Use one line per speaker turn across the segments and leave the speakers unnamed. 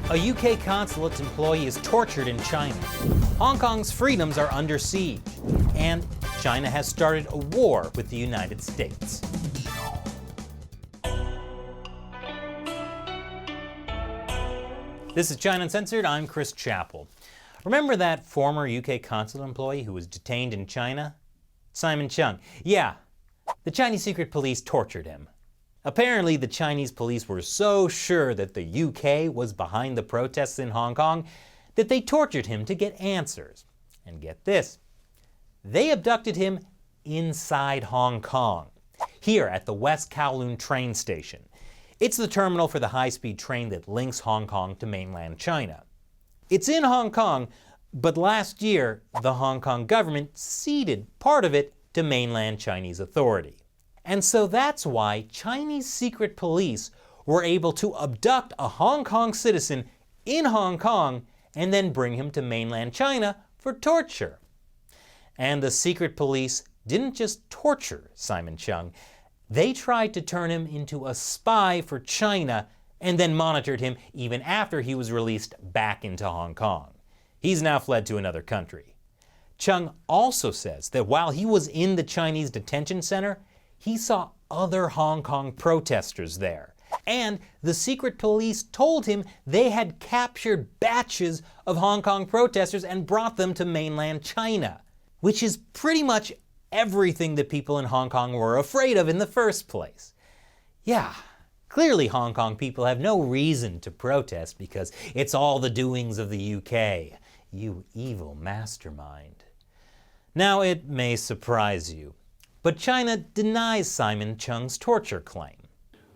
A UK consulate employee is tortured in China. Hong Kong's freedoms are under siege. And China has started a war with the United States. This is China Uncensored. I'm Chris Chappell. Remember that former UK consulate employee who was detained in China? Simon Chung. Yeah, the Chinese secret police tortured him. Apparently, the Chinese police were so sure that the UK was behind the protests in Hong Kong that they tortured him to get answers. And get this, they abducted him inside Hong Kong, here at the West Kowloon train station. It's the terminal for the high-speed train that links Hong Kong to mainland China. It's in Hong Kong, but last year, the Hong Kong government ceded part of it to mainland Chinese authority. And so that's why Chinese secret police were able to abduct a Hong Kong citizen in Hong Kong and then bring him to mainland China for torture. And the secret police didn't just torture Simon Chung, they tried to turn him into a spy for China and then monitored him even after he was released back into Hong Kong. He's now fled to another country. Chung also says that while he was in the Chinese detention center, he saw other Hong Kong protesters there. And the secret police told him they had captured batches of Hong Kong protesters and brought them to mainland China, which is pretty much everything that people in Hong Kong were afraid of in the first place. Yeah, clearly Hong Kong people have no reason to protest because it's all the doings of the UK. You evil mastermind. Now, it may surprise you, but China denies Simon Chung's torture claim.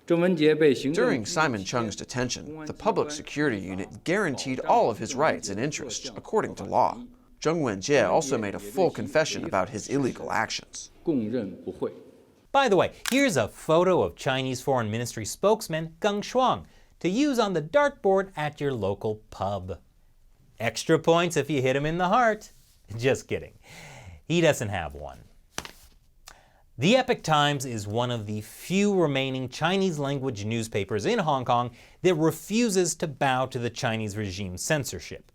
During Simon Chung's detention, the Public Security Unit guaranteed all of his rights and interests according to law. Zheng Wenjie also made a full confession about his illegal actions.
By the way, here's a photo of Chinese Foreign Ministry spokesman Geng Shuang to use on the dartboard at your local pub. Extra points if you hit him in the heart. Just kidding. He doesn't have one. The Epoch Times is one of the few remaining Chinese-language newspapers in Hong Kong that refuses to bow to the Chinese regime's censorship.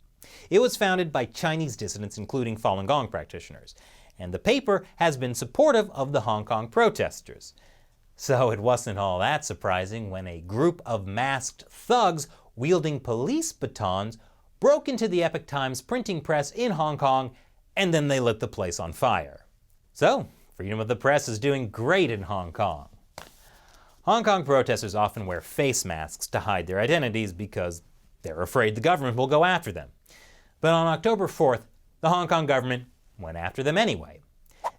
It was founded by Chinese dissidents, including Falun Gong practitioners, and the paper has been supportive of the Hong Kong protesters. So it wasn't all that surprising when a group of masked thugs wielding police batons broke into the Epoch Times printing press in Hong Kong, and then they lit the place on fire. So, freedom of the press is doing great in Hong Kong. Hong Kong protesters often wear face masks to hide their identities because they're afraid the government will go after them. But on October 4th, the Hong Kong government went after them anyway.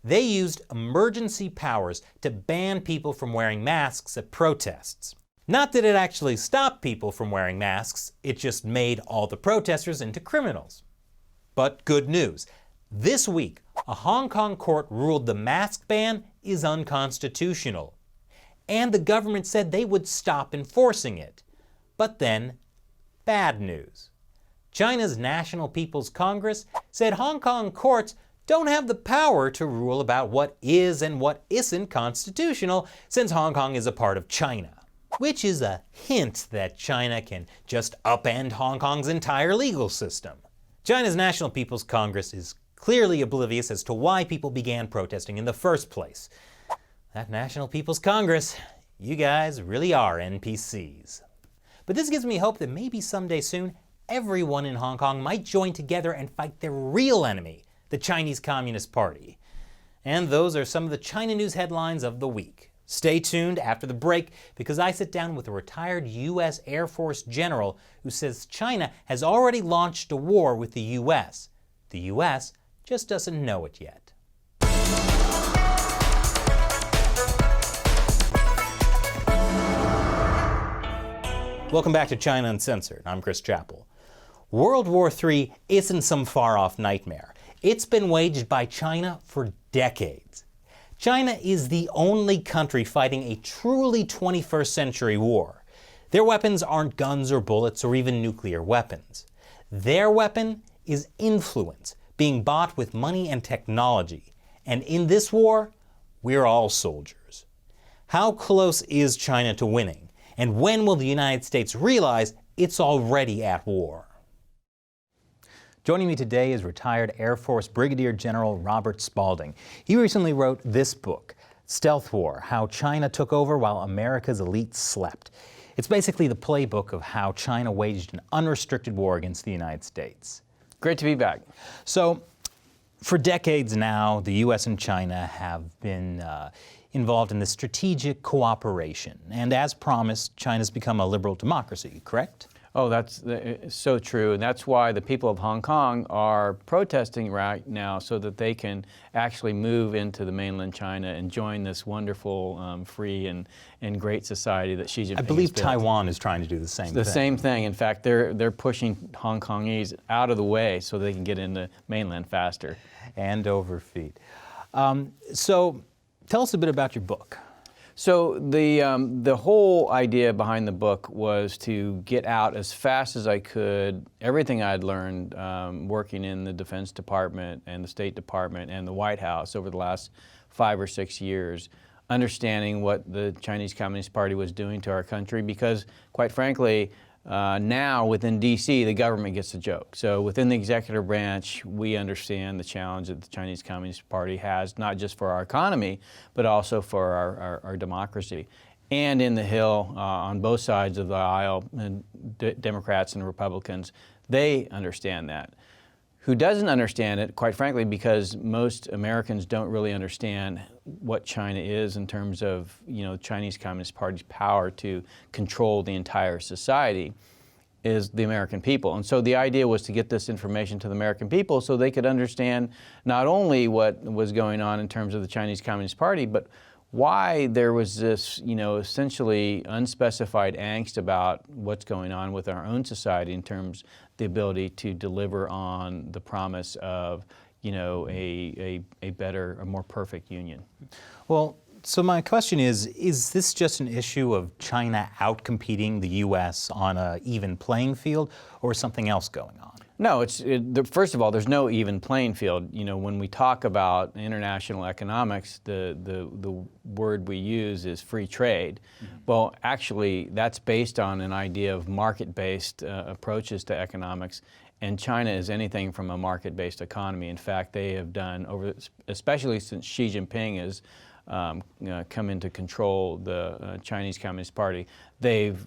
They used emergency powers to ban people from wearing masks at protests. Not that it actually stopped people from wearing masks, it just made all the protesters into criminals. But good news. This week, a Hong Kong court ruled the mask ban is unconstitutional. And the government said they would stop enforcing it. But then, bad news. China's National People's Congress said Hong Kong courts don't have the power to rule about what is and what isn't constitutional since Hong Kong is a part of China. Which is a hint that China can just upend Hong Kong's entire legal system. China's National People's Congress is clearly oblivious as to why people began protesting in the first place. That National People's Congress, you guys really are NPCs. But this gives me hope that maybe someday soon, everyone in Hong Kong might join together and fight their real enemy, the Chinese Communist Party. And those are some of the China news headlines of the week. Stay tuned after the break because I sit down with a retired U.S. Air Force general who says China has already launched a war with the U.S. The U.S. just doesn't know it yet. Welcome back to China Uncensored. I'm Chris Chappell. World War III isn't some far-off nightmare. It's been waged by China for decades. China is the only country fighting a truly 21st century war. Their weapons aren't guns or bullets or even nuclear weapons. Their weapon is influence, being bought with money and technology. And in this war, we're all soldiers. How close is China to winning? And when will the United States realize it's already at war. Joining me today is retired Air Force Brigadier General Robert Spalding. He recently wrote this book, Stealth War: How China Took Over While America's Elite Slept. It's basically the playbook of how China waged an unrestricted war against the United States.
Great to be back.
So, for decades now, the U.S. and China have been involved in this strategic cooperation. And as promised, China's become a liberal democracy, correct?
Oh, that's so true. And that's why the people of Hong Kong are protesting right now so that they can actually move into the mainland China and join this wonderful, free and great society that Xi Jinping
I believe
has built.
Taiwan is trying to do the same thing.
The same thing. In fact, they're pushing Hong Kongese out of the way so they can get into mainland faster.
And over feet. So tell us a bit about your book.
So the whole idea behind the book was to get out as fast as I could everything I'd learned working in the Defense Department and the State Department and the White House over the last 5 or 6 years, understanding what the Chinese Communist Party was doing to our country, because quite frankly, now within D.C. the government gets a joke. So within the executive branch, we understand the challenge that the Chinese Communist Party has, not just for our economy, but also for our democracy. And in the Hill, on both sides of the aisle, Democrats and Republicans, they understand that. Who doesn't understand it, quite frankly, because most Americans don't really understand what China is in terms of, Chinese Communist Party's power to control the entire society, is the American people. And so the idea was to get this information to the American people so they could understand not only what was going on in terms of the Chinese Communist Party, but why there was this, essentially unspecified angst about what's going on with our own society in terms of the ability to deliver on the promise of, a better, a more perfect union.
Well, so my question is this just an issue of China outcompeting the U.S. on an even playing field, or is something else going on?
No, first of all, there's no even playing field. When we talk about international economics, the word we use is free trade. Mm-hmm. Well, actually, that's based on an idea of market-based approaches to economics. And China is anything from a market-based economy. In fact, they have done, especially since Xi Jinping has come into control the Chinese Communist Party, they've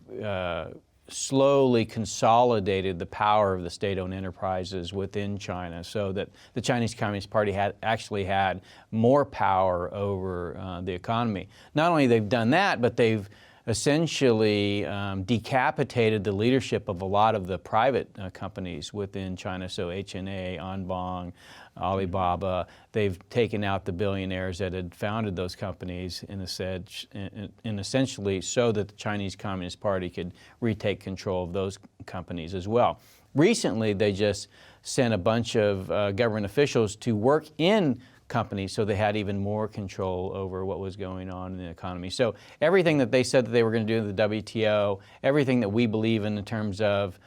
slowly consolidated the power of the state-owned enterprises within China, so that the Chinese Communist Party actually had more power over the economy. Not only they've done that, but they've essentially decapitated the leadership of a lot of the private companies within China. So HNA, Anbang, Alibaba, they've taken out the billionaires that had founded those companies and essentially so that the Chinese Communist Party could retake control of those companies as well. Recently, they just sent a bunch of government officials to work in companies so they had even more control over what was going on in the economy. So everything that they said that they were going to do in the WTO, everything that we believe in terms of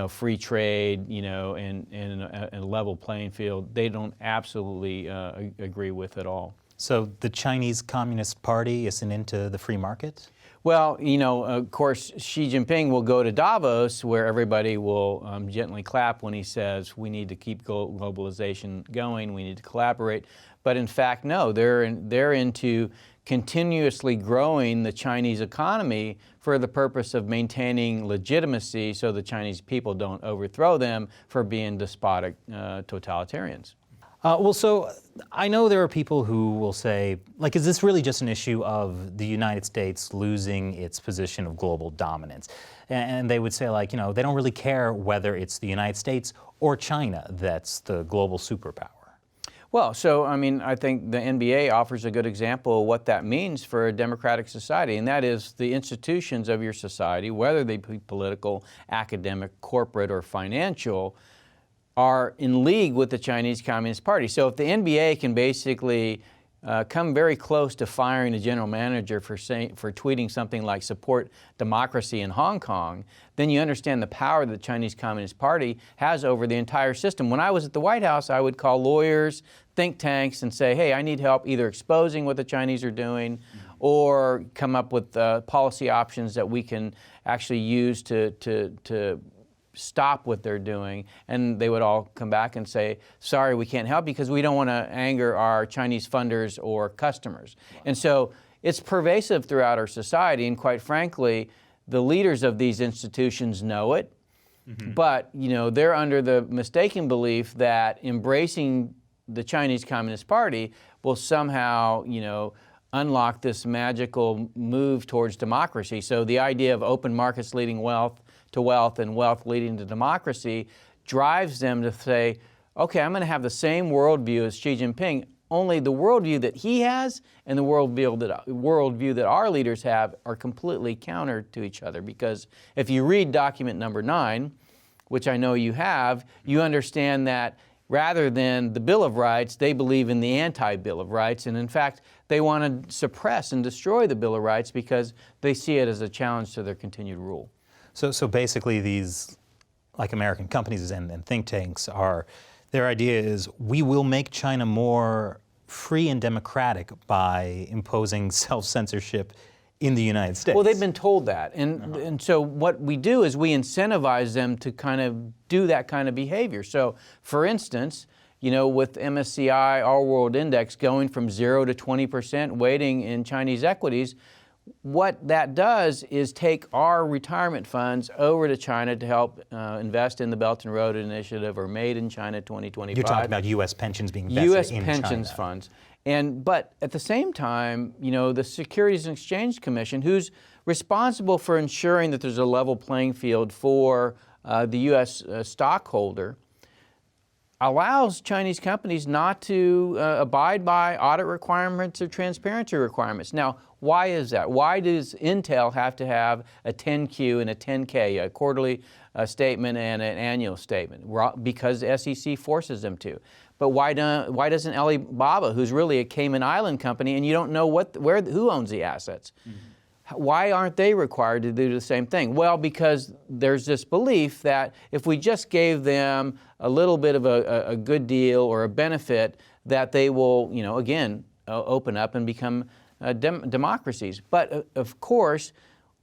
free trade, and a level playing field, they don't absolutely agree with at all.
So the Chinese Communist Party isn't into the free market?
Well, of course, Xi Jinping will go to Davos, where everybody will gently clap when he says we need to keep globalization going, we need to collaborate. But in fact, no, they're into continuously growing the Chinese economy for the purpose of maintaining legitimacy so the Chinese people don't overthrow them for being despotic totalitarians.
Well, so I know there are people who will say, is this really just an issue of the United States losing its position of global dominance? And they would say, they don't really care whether it's the United States or China that's the global superpower.
Well, so, I think the NBA offers a good example of what that means for a democratic society, and that is the institutions of your society, whether they be political, academic, corporate, or financial, are in league with the Chinese Communist Party. So if the NBA can basically come very close to firing a general manager for tweeting something like support democracy in Hong Kong, then you understand the power that the Chinese Communist Party has over the entire system. When I was at the White House, I would call lawyers, think tanks, and say, hey, I need help either exposing what the Chinese are doing or come up with policy options that we can actually use to stop what they're doing. And they would all come back and say, sorry, we can't help because we don't want to anger our Chinese funders or customers. Wow. And so it's pervasive throughout our society, and quite frankly, the leaders of these institutions know it. Mm-hmm. But, you know, they're under the mistaken belief that embracing the Chinese Communist Party will somehow, you know, unlock this magical move towards democracy. So the idea of open markets leading wealth to wealth and wealth leading to democracy drives them to say, okay, I'm going to have the same worldview as Xi Jinping, only the worldview that he has and the worldview that our leaders have are completely counter to each other. Because if you read document number 9, which I know you have, you understand that rather than the Bill of Rights, they believe in the anti-Bill of Rights. And in fact, they want to suppress and destroy the Bill of Rights because they see it as a challenge to their continued rule.
So basically these, like American companies and think tanks, their idea is we will make China more free and democratic by imposing self-censorship in the United States.
Well, they've been told that. And so what we do is we incentivize them to kind of do that kind of behavior. So for instance, you know, with MSCI All World Index going from 0 to 20% weighting in Chinese equities, what that does is take our retirement funds over to China to help invest in the Belt and Road Initiative or Made in China 2025.
You're talking about U.S. pensions being vested in China.
U.S. pensions funds. But at the same time, you know, the Securities and Exchange Commission, who's responsible for ensuring that there's a level playing field for the U.S. Stockholder, allows Chinese companies not to abide by audit requirements or transparency requirements. Now, why is that? Why does Intel have to have a 10Q and a 10K, a quarterly statement and an annual statement? Because the SEC forces them to. But why doesn't Alibaba, who's really a Cayman Island company, and you don't know who owns the assets? Mm-hmm. Why aren't they required to do the same thing? Well, because there's this belief that if we just gave them a little bit of a good deal or a benefit, that they will, you know, again, open up and become democracies. But of course,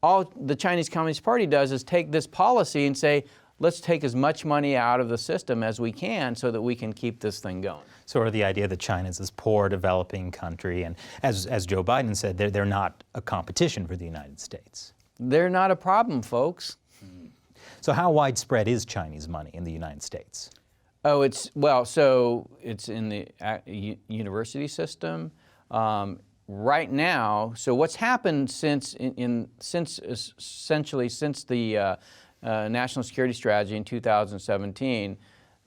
all the Chinese Communist Party does is take this policy and say, let's take as much money out of the system as we can so that we can keep this thing going.
Sort of the idea that China is this poor developing country, and as Joe Biden said, they're not a competition for the United States.
They're not a problem, folks.
So how widespread is Chinese money in the United States?
Oh, it's in the university system. Right now, so what's happened since the National Security Strategy in 2017,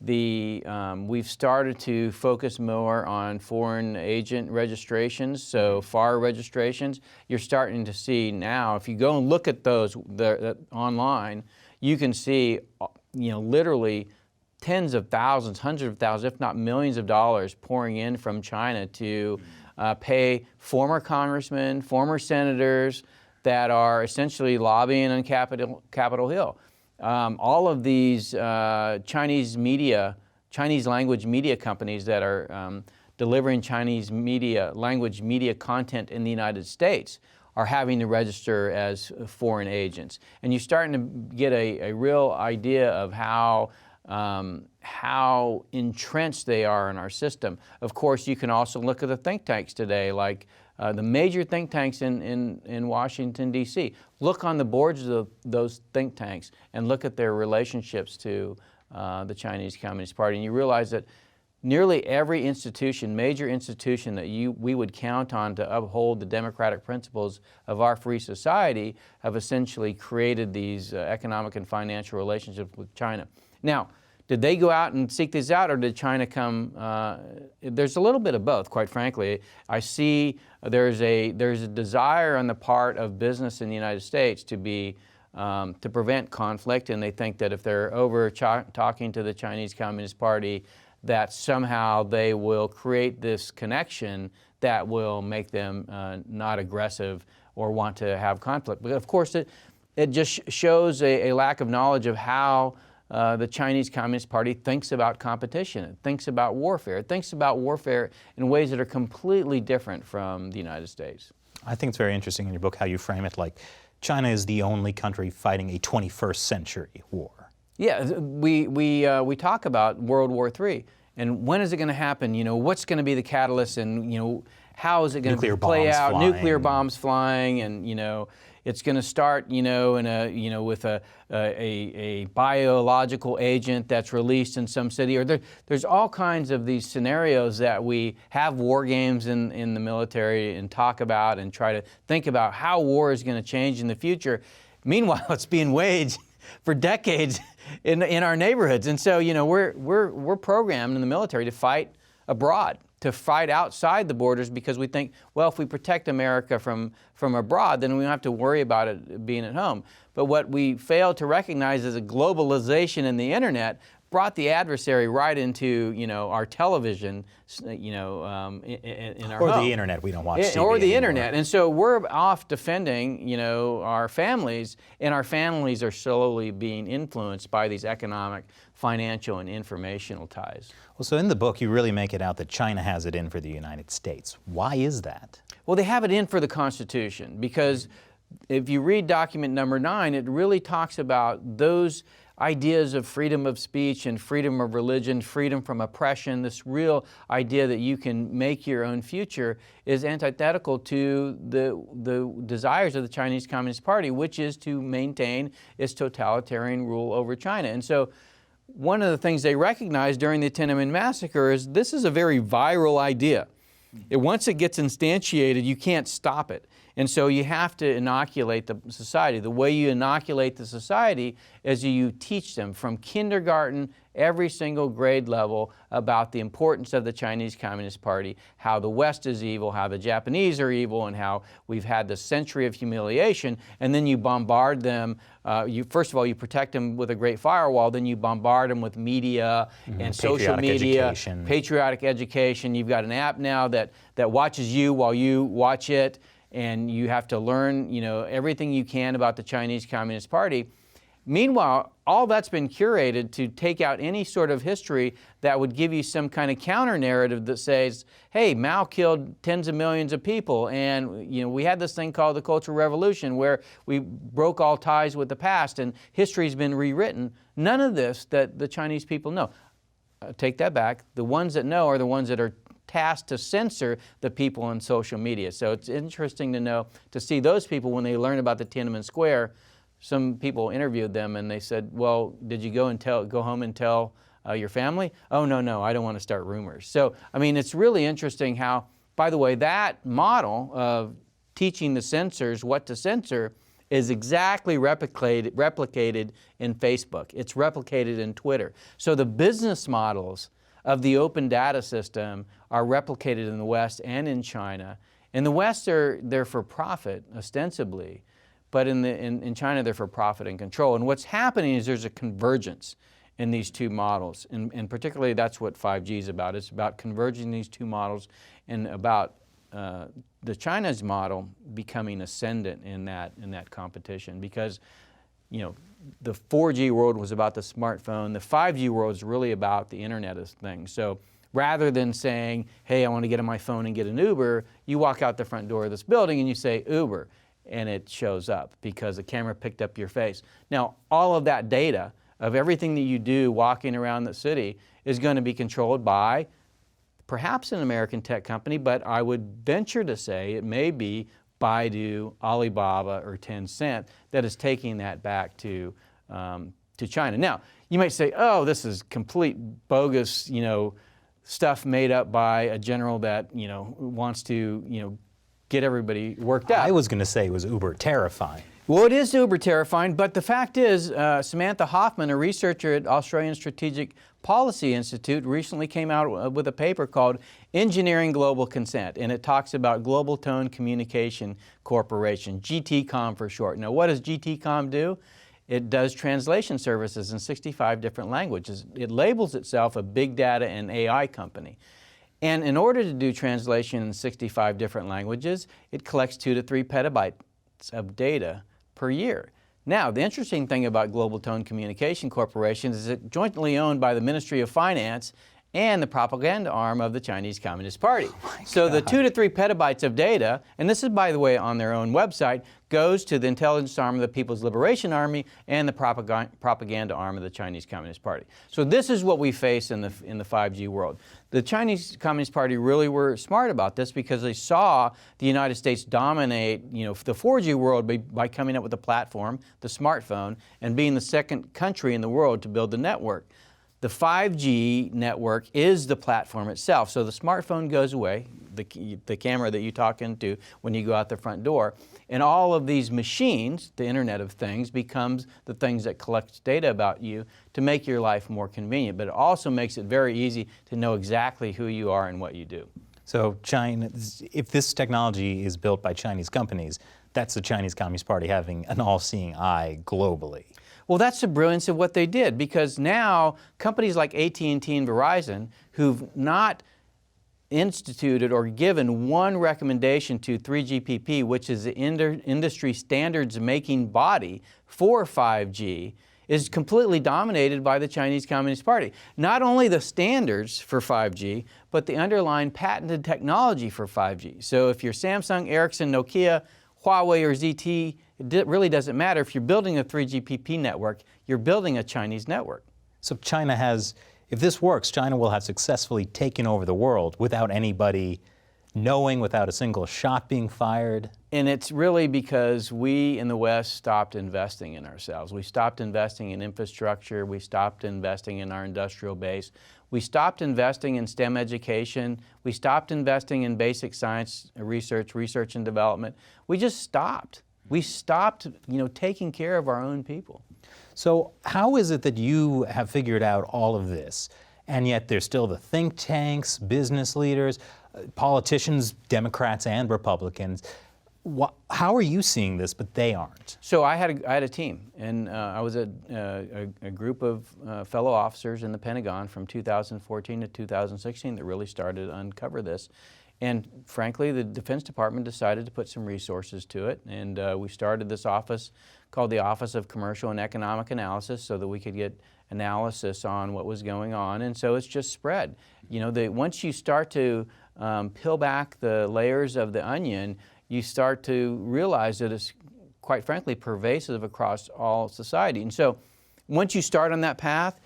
we've started to focus more on foreign agent registrations, so FAR registrations. You're starting to see now, if you go and look at those online, you can see, you know, literally tens of thousands, hundreds of thousands, if not millions of dollars pouring in from China to pay former congressmen, former senators that are essentially lobbying on Capitol Hill. All of these Chinese language media companies that are delivering Chinese language media content in the United States are having to register as foreign agents. And you're starting to get a real idea of how entrenched they are in our system. Of course, you can also look at the think tanks today, like the major think tanks in Washington, D.C. Look on the boards of those think tanks and look at their relationships to the Chinese Communist Party, and you realize that nearly every institution, major institution that we would count on to uphold the democratic principles of our free society have essentially created these economic and financial relationships with China. Now, did they go out and seek these out, or did China come? There's a little bit of both, quite frankly. I see there's a desire on the part of business in the United States to prevent conflict, and they think that if they're over talking to the Chinese Communist Party, that somehow they will create this connection that will make them not aggressive or want to have conflict. But of course, it just shows a lack of knowledge of how the Chinese Communist Party thinks about competition. It thinks about warfare. It thinks about warfare in ways that are completely different from the United States.
I think it's very interesting in your book how you frame it like China is the only country fighting a 21st century war.
Yeah, we talk about World War III, and when is it going to happen? You know, what's going to be the catalyst, and you know, how is it going to play out?
Flying.
Nuclear bombs flying, and you know, it's going to start, you know, in a, you know, with a biological agent that's released in some city, or there's all kinds of these scenarios that we have war games in the military and talk about and try to think about how war is going to change in the future. Meanwhile, it's being waged for decades in our neighborhoods, and so you know we're programmed in the military to fight abroad, to fight outside the borders, because we think, well, if we protect America from abroad, then we don't have to worry about it being at home. But what we fail to recognize is a globalization in the internet brought the adversary right into, you know, our television, you know, in our home.
Or the internet, we don't watch TV
or the
anymore.
internet. And so we're off defending, you know, our families, and our families are slowly being influenced by these economic, financial, and informational ties.
Well, so in the book, you really make it out that China has it in for the United States. Why is that?
Well, they have it in for the Constitution, because if you read document number 9, it really talks about those ideas of freedom of speech and freedom of religion, freedom from oppression. This real idea that you can make your own future is antithetical to the desires of the Chinese Communist Party, which is to maintain its totalitarian rule over China. And so one of the things they recognized during the Tiananmen massacre is this is a very viral idea. Once it gets instantiated, you can't stop it. And so you have to inoculate the society. The way you inoculate the society is you teach them from kindergarten, every single grade level, about the importance of the Chinese Communist Party, how the West is evil, how the Japanese are evil, and how we've had this century of humiliation. And then you bombard them. First of all, you protect them with a great firewall. Then you bombard them with media and social media, patriotic education. You've got an app now that watches you while you watch it. And you have to learn, you know, everything you can about the Chinese Communist Party. Meanwhile, all that's been curated to take out any sort of history that would give you some kind of counter-narrative that says, hey, Mao killed tens of millions of people, and you know, we had this thing called the Cultural Revolution where we broke all ties with the past, and history's been rewritten. None of this that the Chinese people know. Take that back. The ones that know are the ones that are tasked to censor the people on social media. So it's interesting to see those people when they learn about the Tiananmen Square. Some people interviewed them and they said, well, did you go home and tell your family? Oh, no, I don't want to start rumors. So, I mean, it's really interesting how, by the way, that model of teaching the censors what to censor is exactly replicated in Facebook. It's replicated in Twitter. So the business models of the open data system are replicated in the West and in China. In the West, they're for profit, ostensibly, but in China, they're for profit and control. And what's happening is there's a convergence in these two models, and particularly that's what 5G is about. It's about converging these two models and about the China's model becoming ascendant in that competition, because you know, the 4G world was about the smartphone. The 5G world is really about the Internet of Things. So rather than saying, hey, I want to get on my phone and get an Uber, you walk out the front door of this building and you say Uber, and it shows up because the camera picked up your face. Now, all of that data of everything that you do walking around the city is going to be controlled by perhaps an American tech company, but I would venture to say it may be Baidu, Alibaba, or Tencent that is taking that back to China. Now, you might say, oh, this is complete bogus, you know, stuff made up by a general that, you know, wants to, you know, get everybody worked up.
I was going to say it was uber terrifying.
Well, it is uber terrifying, but the fact is, Samantha Hoffman, a researcher at Australian Strategic Policy Institute, recently came out with a paper called Engineering Global Consent, and it talks about Global Tone Communication Corporation, GTCOM for short. Now, what does GTCOM do? It does translation services in 65 different languages. It labels itself a big data and AI company. And in order to do translation in 65 different languages, it collects 2 to 3 petabytes of data per year. Now, the interesting thing about Global Tone Communication Corporation is it's jointly owned by the Ministry of Finance and the propaganda arm of the Chinese Communist Party. So the 2 to 3 petabytes of data, and this is, by the way, on their own website, goes to the intelligence arm of the People's Liberation Army and the propaganda arm of the Chinese Communist Party. So this is what we face in the 5G world. The Chinese Communist Party really were smart about this because they saw the United States dominate, the 4G world by coming up with a platform, the smartphone, and being the second country in the world to build the network. The 5G network is the platform itself. So the smartphone goes away, the camera that you talk into when you go out the front door, and all of these machines, the Internet of Things, becomes the things that collects data about you to make your life more convenient. But it also makes it very easy to know exactly who you are and what you do.
So China, if this technology is built by Chinese companies, that's the Chinese Communist Party having an all-seeing eye globally.
Well, that's the brilliance of what they did, because now companies like AT&T and Verizon, who've not instituted or given one recommendation to 3GPP, which is the industry standards making body for 5G, is completely dominated by the Chinese Communist Party. Not only the standards for 5G, but the underlying patented technology for 5G. So if you're Samsung, Ericsson, Nokia, Huawei, or ZTE, it really doesn't matter. If you're building a 3GPP network, you're building a Chinese network.
So China has, if this works, China will have successfully taken over the world without anybody knowing, without a single shot being fired.
And it's really because we in the West stopped investing in ourselves. We stopped investing in infrastructure. We stopped investing in our industrial base. We stopped investing in STEM education. We stopped investing in basic science research and development. We just stopped. We stopped, taking care of our own people.
So how is it that you have figured out all of this, and yet there's still the think tanks, business leaders, politicians, Democrats and Republicans? How are you seeing this, but they aren't?
So I had a team, and I was a group of fellow officers in the Pentagon from 2014 to 2016 that really started to uncover this. And frankly, the Defense Department decided to put some resources to it, and we started this office called the Office of Commercial and Economic Analysis so that we could get analysis on what was going on, and so it's just spread. Once you start to peel back the layers of the onion, you start to realize that it's, quite frankly, pervasive across all society. And so once you start on that path,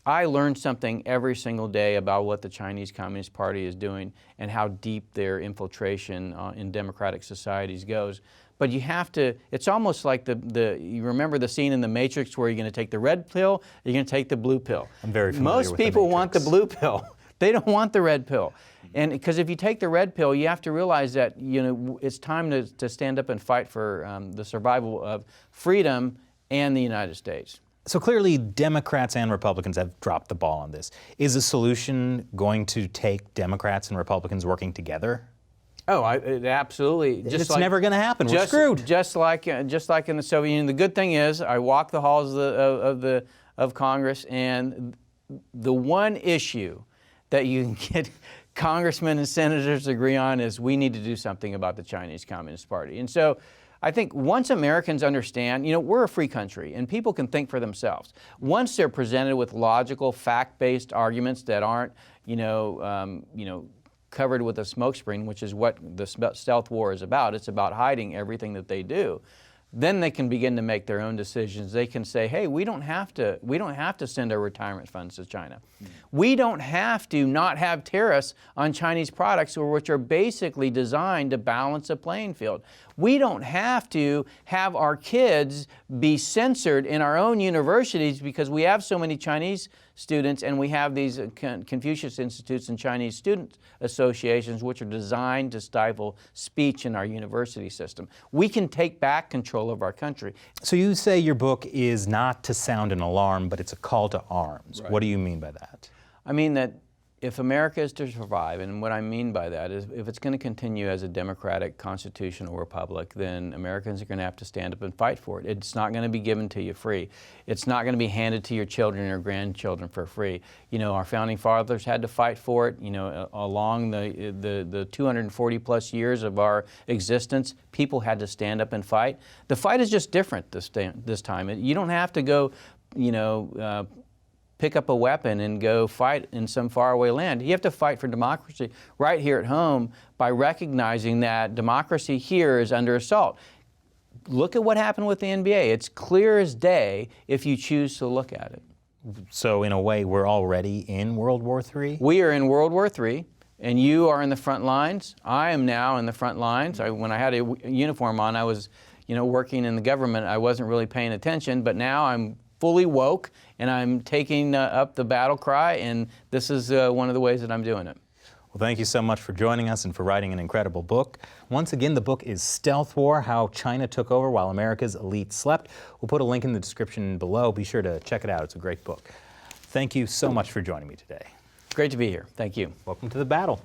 I learned something every single day about what the Chinese Communist Party is doing and how deep their infiltration in democratic societies goes. But you have to, it's almost like you remember the scene in The Matrix where you're going to take the red pill, you're going to take the blue pill.
I'm very familiar with
Most people want the blue pill. They don't want the red pill. And because if you take the red pill, you have to realize that it's time to stand up and fight for the survival of freedom and the United States.
So clearly Democrats and Republicans have dropped the ball on this. Is the solution going to take Democrats and Republicans working together?
Oh, absolutely.
It's never going to happen. We're screwed.
Just like in the Soviet Union. The good thing is, I walk the halls of Congress, and the one issue that you can get congressmen and senators to agree on is we need to do something about the Chinese Communist Party. And so I think once Americans understand, we're a free country and people can think for themselves. Once they're presented with logical, fact-based arguments that aren't, covered with a smokescreen, which is what the stealth war is about. It's about hiding everything that they do. Then they can begin to make their own decisions. They can say, hey, we don't have to send our retirement funds to China. We don't have to not have tariffs on Chinese products, which are basically designed to balance a playing field. We don't have to have our kids be censored in our own universities because we have so many Chinese students and we have these Confucius Institutes and Chinese student associations which are designed to stifle speech in our university system. We can take back control of our country.
So you say your book is not to sound an alarm, but it's a call to arms. Right. What do you mean by that?
I mean that if America is to survive, and what I mean by that is if it's going to continue as a democratic constitutional republic, then Americans are going to have to stand up and fight for it. It's not going to be given to you free. It's not going to be handed to your children or grandchildren for free. Our founding fathers had to fight for it. Along the 240 plus years of our existence, people had to stand up and fight. The fight is just different this time. You don't have to go, pick up a weapon and go fight in some faraway land. You have to fight for democracy right here at home by recognizing that democracy here is under assault. Look at what happened with the NBA. It's clear as day if you choose to look at it.
So in a way, we're already in World War III?
We are in World War III, and you are in the front lines. I am now in the front lines. When I had a uniform on, I was, working in the government. I wasn't really paying attention, but now I'm fully woke, and I'm taking up the battle cry, and this is one of the ways that I'm doing it.
Well, thank you so much for joining us and for writing an incredible book. Once again, the book is Stealth War: How China Took Over While America's Elite Slept. We'll put a link in the description below. Be sure to check it out. It's a great book. Thank you so much for joining me today.
Great to be here. Thank you.
Welcome to the battle.